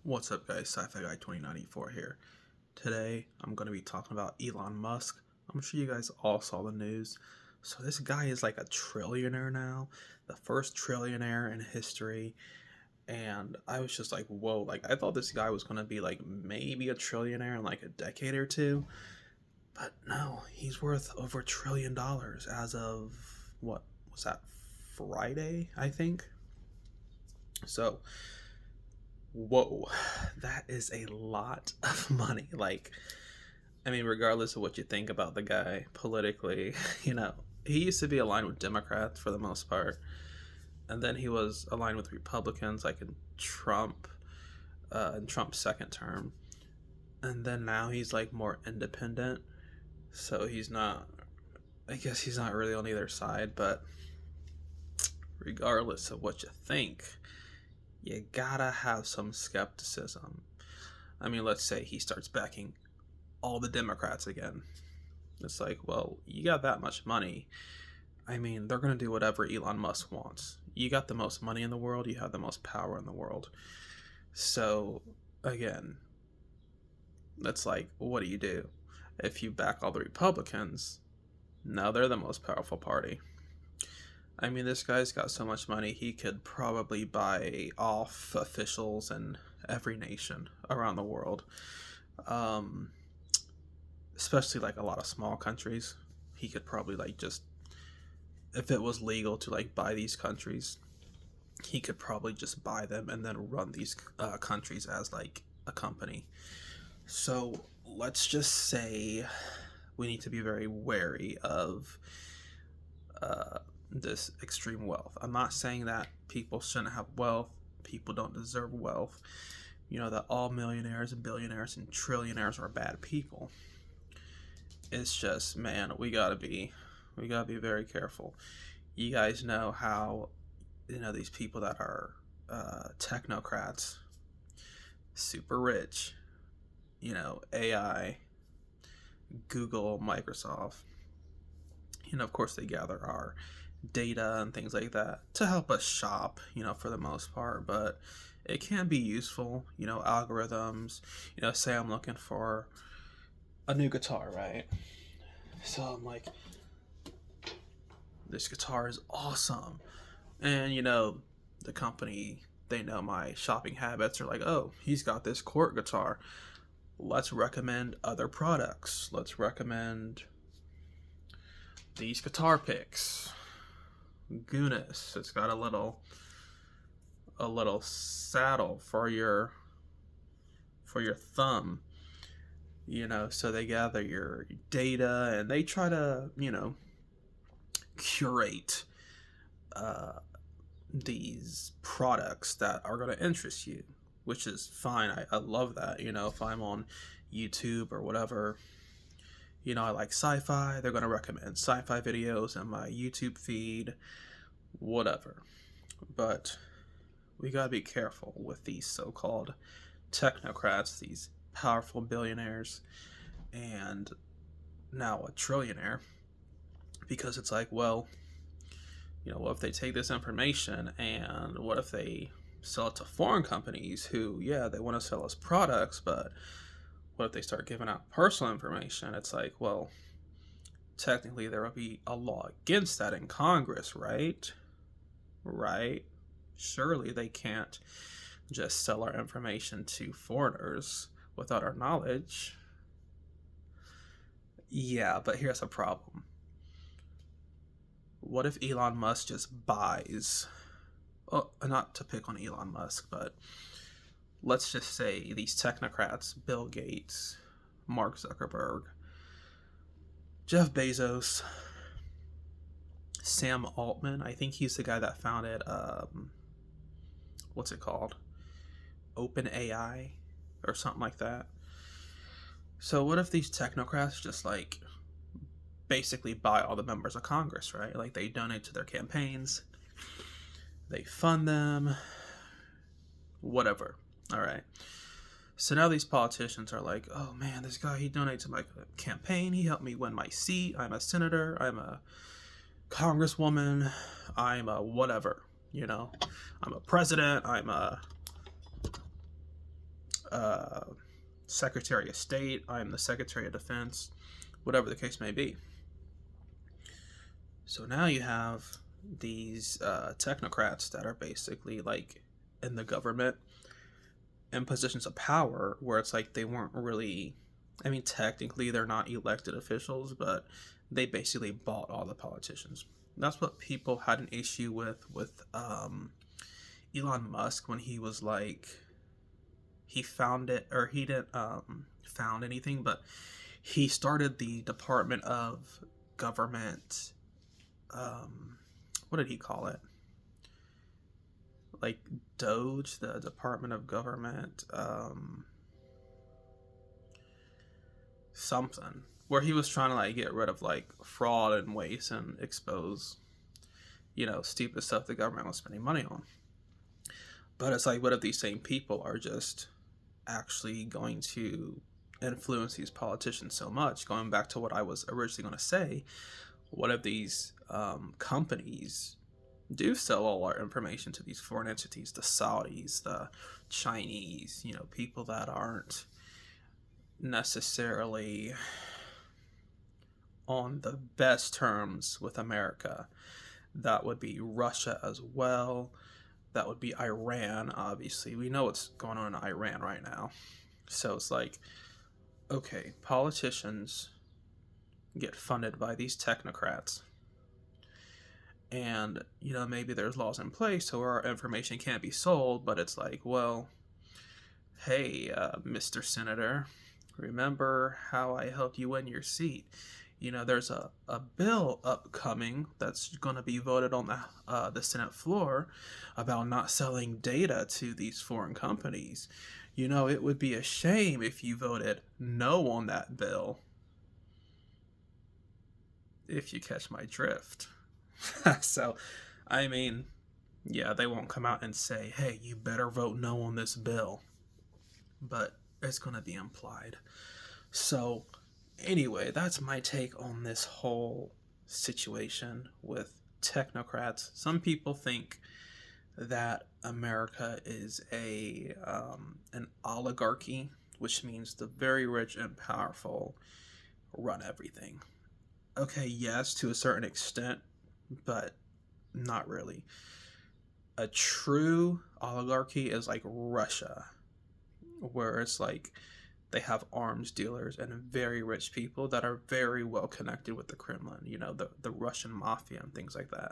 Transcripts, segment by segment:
What's up, guys? Sci-Fi Guy 2094 here. Today, I'm going to be talking about Elon Musk. I'm sure you guys all saw the news. So this guy is like a trillionaire now, the first trillionaire in history. And I was just like, whoa, like I thought this guy was going to be like maybe a trillionaire in like a decade or two. But no, he's worth over $1 trillion as of, what was that, Friday, I think? So whoa, that is a lot of money. Like, I mean, regardless of what you think about the guy politically, he used to be aligned with Democrats for the most part, and then he was aligned with Republicans, like in Trump's second term, and then now he's like more independent. So he's not. I guess he's not really on either side, but regardless of what you think, you gotta have some skepticism. I mean, let's say he starts backing all the Democrats again. It's like, well, you got that much money. I mean, they're going to do whatever Elon Musk wants. You got the most money in the world, you have the most power in the world. So, again, that's like, what do you do? If you back all the Republicans, now they're the most powerful party. I mean, this guy's got so much money, he could probably buy off officials in every nation around the world. Um, Especially like a lot of small countries. He could probably like just, if it was legal to like buy these countries, he could probably just buy them and then run these countries as like a company. So let's just say we need to be very wary of this extreme wealth. I'm not saying that people shouldn't have wealth, people don't deserve wealth, that all millionaires and billionaires and trillionaires are bad people. It's just, man, we gotta be very careful. You guys know how these people that are technocrats, super rich, AI, Google, Microsoft, of course they gather our data and things like that to help us shop, for the most part, but it can be useful, algorithms, say I'm looking for a new guitar, right? So I'm like, this guitar is awesome. And, the company, they know my shopping habits. Are like, oh, he's got this Court guitar. Let's recommend other products. Let's recommend these guitar picks. Goodness, it's got a little saddle for your thumb. So they gather your data and they try to, curate these products that are going to interest you, which is fine. I love that. If I'm on YouTube or whatever, I like sci-fi, they're going to recommend sci-fi videos in my YouTube feed, whatever. But we got to be careful with these so-called technocrats, these powerful billionaires, and now a trillionaire, because it's like, well, what if they take this information and what if they sell it to foreign companies who, yeah, they want to sell us products, but what if they start giving out personal information? It's like, well, technically there will be a law against that in Congress, right? Right? Surely they can't just sell our information to foreigners without our knowledge. Yeah, but here's a problem. What if Elon Musk just buys, well, not to pick on Elon Musk, but let's just say these technocrats, Bill Gates, Mark Zuckerberg, Jeff Bezos, Sam Altman, I think he's the guy that founded, what's it called? OpenAI or something like that. So what if these technocrats just like basically buy all the members of Congress, right? Like they donate to their campaigns, they fund them, whatever. All right. So now these politicians are like, oh man, this guy, he donates to my campaign. He helped me win my seat. I'm a senator. I'm a congresswoman. I'm a whatever, I'm a president. I'm a uh, Secretary of State, I am the Secretary of Defense, whatever the case may be. So now you have these technocrats that are basically like in the government in positions of power where it's like they weren't really, I mean, technically they're not elected officials, but they basically bought all the politicians. That's what people had an issue with Elon Musk when he was like, he found it, or he didn't found anything, but he started the Department of Government, what did he call it? Like Doge, the Department of Government, something, where he was trying to like get rid of like fraud and waste and expose, stupid stuff the government was spending money on. But it's like, what if these same people are just actually going to influence these politicians so much? Going back to what I was originally going to say, what if these companies do sell all our information to these foreign entities, the Saudis, the Chinese, people that aren't necessarily on the best terms with America? That would be Russia as well. That would be Iran, obviously. We know what's going on in Iran right now. So it's like, okay, politicians get funded by these technocrats. And, maybe there's laws in place so our information can't be sold, but it's like, well, hey, Mr. Senator, remember how I helped you win your seat? There's a bill upcoming that's going to be voted on the Senate floor about not selling data to these foreign companies. It would be a shame if you voted no on that bill. If you catch my drift. So, I mean, yeah, they won't come out and say, hey, you better vote no on this bill. But it's going to be implied. So, anyway, that's my take on this whole situation with technocrats. Some people think that America is an oligarchy, which means the very rich and powerful run everything. Okay, yes, to a certain extent, but not really. A true oligarchy is like Russia, where it's like they have arms dealers and very rich people that are very well connected with the Kremlin, the Russian mafia and things like that.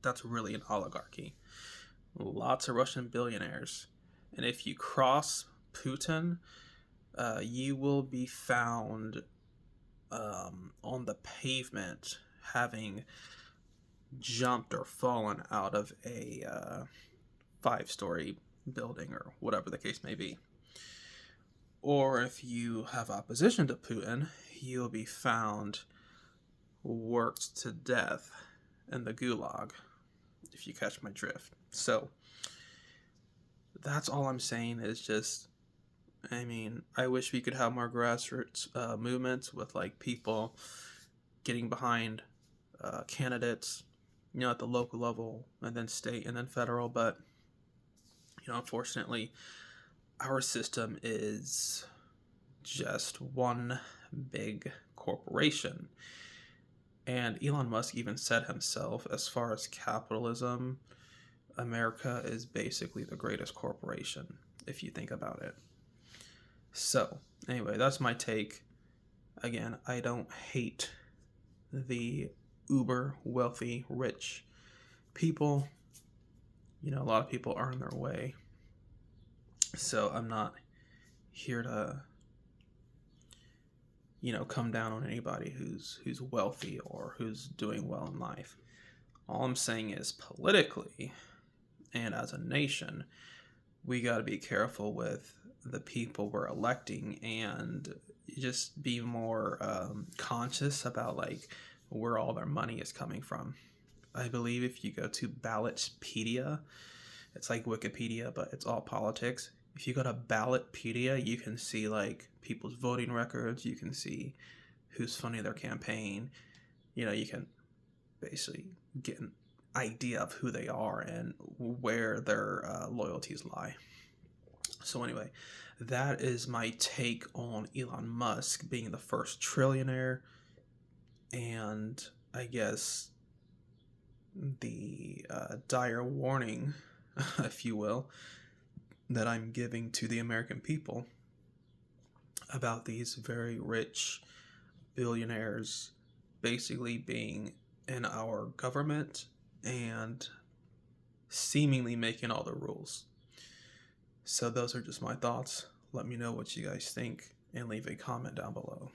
That's really an oligarchy. Lots of Russian billionaires. And if you cross Putin, you will be found on the pavement having jumped or fallen out of a 5-story building or whatever the case may be. Or if you have opposition to Putin, you'll be found worked to death in the gulag, if you catch my drift. So that's all I'm saying is just, I wish we could have more grassroots movements with like people getting behind candidates, at the local level and then state and then federal. But, unfortunately, our system is just one big corporation. And Elon Musk even said himself, as far as capitalism, America is basically the greatest corporation, if you think about it. So, anyway, that's my take. Again, I don't hate the uber wealthy, rich people. A lot of people earn their way. So I'm not here to, come down on anybody who's wealthy or who's doing well in life. All I'm saying is politically and as a nation, we got to be careful with the people we're electing and just be more conscious about like where all their money is coming from. I believe if you go to Ballotpedia, it's like Wikipedia, but it's all politics. If you go to Ballotpedia, you can see like people's voting records. You can see who's funding their campaign. You can basically get an idea of who they are and where their loyalties lie. So anyway, that is my take on Elon Musk being the first trillionaire, and I guess the dire warning, if you will, that I'm giving to the American people about these very rich billionaires basically being in our government and seemingly making all the rules. So those are just my thoughts. Let me know what you guys think and leave a comment down below.